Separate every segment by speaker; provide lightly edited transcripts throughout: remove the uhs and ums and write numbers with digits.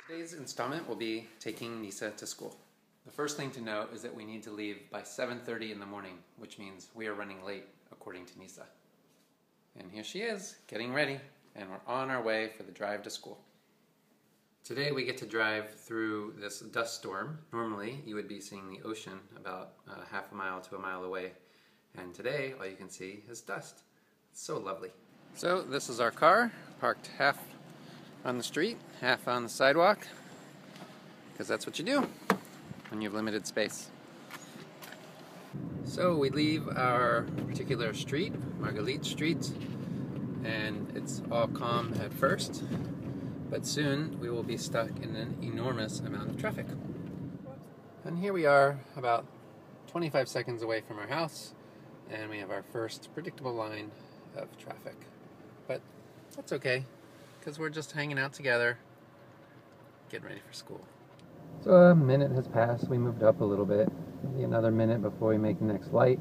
Speaker 1: Today's installment will be taking Nisa to school. The first thing to note is that we need to leave by 7:30 in the morning, which means we are running late, according to Nisa. And here she is, getting ready, and we're on our way for the drive to school. Today we get to drive through this dust storm. Normally you would be seeing the ocean about half a mile to a mile away, and today all you can see is dust. It's so lovely. So this is our car, parked half on the street, half on the sidewalk, because that's what you do when you have limited space. So we leave our particular street, Margalit Street, and it's all calm at first, but soon we will be stuck in an enormous amount of traffic. And here we are, about 25 seconds away from our house, and we have our first predictable line of traffic. But that's okay, because we're just hanging out together, getting ready for school. So a minute has passed, we moved up a little bit, maybe another minute before we make the next light,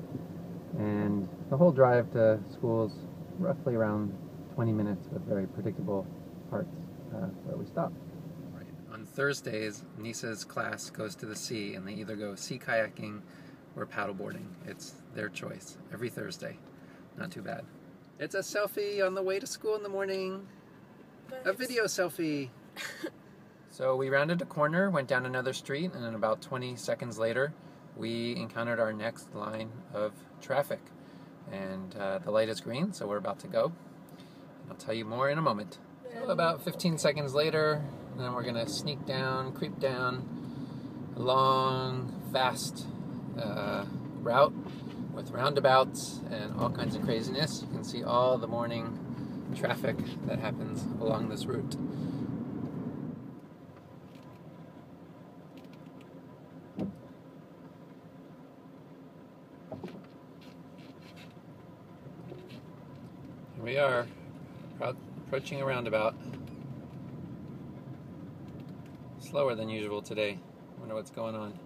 Speaker 1: and the whole drive to school is roughly around 20 minutes with very predictable parts where we stop. Right. On Thursdays, Nisa's class goes to the sea, and they either go sea kayaking or paddleboarding. It's their choice, every Thursday. Not too bad. It's a selfie on the way to school in the morning. A video selfie. So we rounded a corner, went down another street, and then about 20 seconds later, we encountered our next line of traffic. And the light is green, so we're about to go. I'll tell you more in a moment. So about 15 seconds later, then we're going to sneak down, creep down a long, fast route with roundabouts and all kinds of craziness. You can see all the morning traffic that happens along this route. Here we are, approaching a roundabout. Slower than usual today. Wonder what's going on.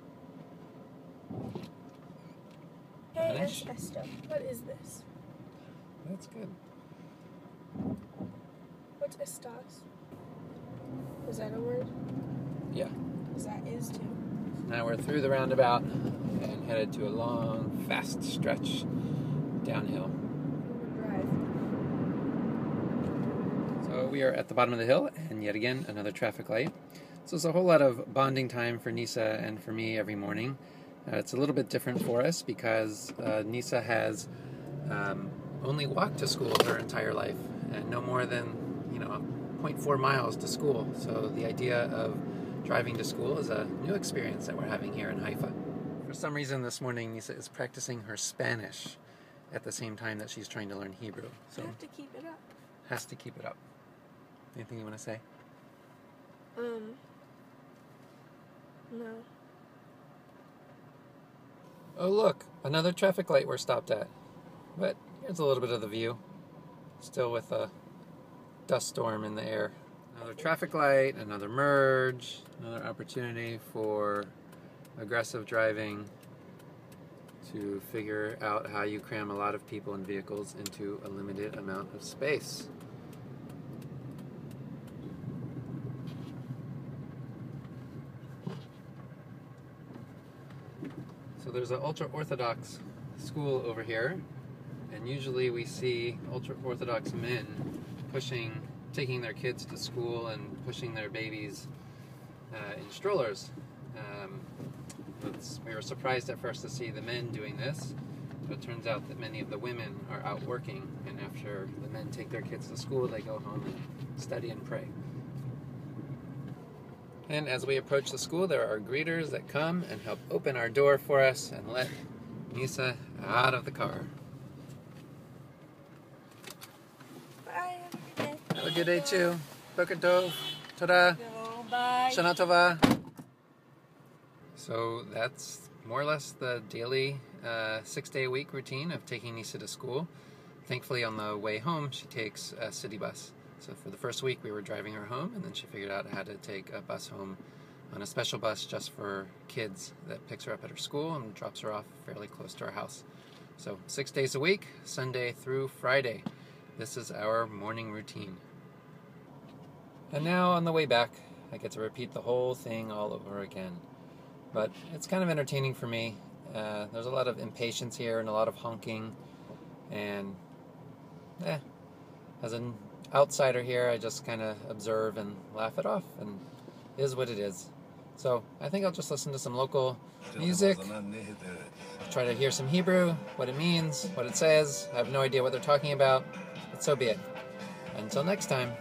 Speaker 2: Hey, Esther, what is this?
Speaker 1: That's good.
Speaker 2: What's estas? Is that a word?
Speaker 1: Yeah.
Speaker 2: Because that is too.
Speaker 1: Now we're through the roundabout and headed to a long, fast stretch downhill. So we are at the bottom of the hill, and yet again, another traffic light. So it's a whole lot of bonding time for Nisa and for me every morning. It's a little bit different for us because Nisa has only walked to school her entire life, and no more than 0.4 miles to school. So the idea of driving to school is a new experience that we're having here in Haifa. For some reason this morning, Nisa is practicing her Spanish at the same time that she's trying to learn Hebrew. So
Speaker 2: you have to keep it up.
Speaker 1: Has to keep it up. Anything you want to say?
Speaker 2: No.
Speaker 1: Oh look, another traffic light we're stopped at. But here's a little bit of the view. Still with a dust storm in the air. Another traffic light, another merge, another opportunity for aggressive driving to figure out how you cram a lot of people and vehicles into a limited amount of space. So there's an ultra-Orthodox school over here, and usually we see ultra-Orthodox men taking their kids to school and pushing their babies in strollers. We were surprised at first to see the men doing this, but it turns out that many of the women are out working, and after the men take their kids to school, they go home and study and pray. And as we approach the school, there are greeters that come and help open our door for us and let Nisa out of the car.
Speaker 2: Bye, have a good day.
Speaker 1: Have a good day too. Boker tov. Toda.
Speaker 2: Bye.
Speaker 1: Shana tova. So that's more or less the daily 6-day-a-week routine of taking Nisa to school. Thankfully, on the way home, she takes a city bus. So for the first week, we were driving her home, and then she figured out how to take a bus home on a special bus just for kids that picks her up at her school and drops her off fairly close to our house. So 6 days a week, Sunday through Friday. This is our morning routine. And now on the way back, I get to repeat the whole thing all over again. But it's kind of entertaining for me. There's a lot of impatience here and a lot of honking. And as an outsider here, I just kind of observe and laugh it off, and it is what it is. So I think I'll just listen to some local music, try to hear some Hebrew, what it means, what it says. I have no idea what they're talking about, but so be it. Until next time.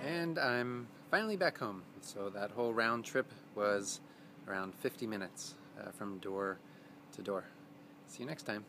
Speaker 1: And I'm finally back home. So that whole round trip was around 50 minutes from door to door. See you next time.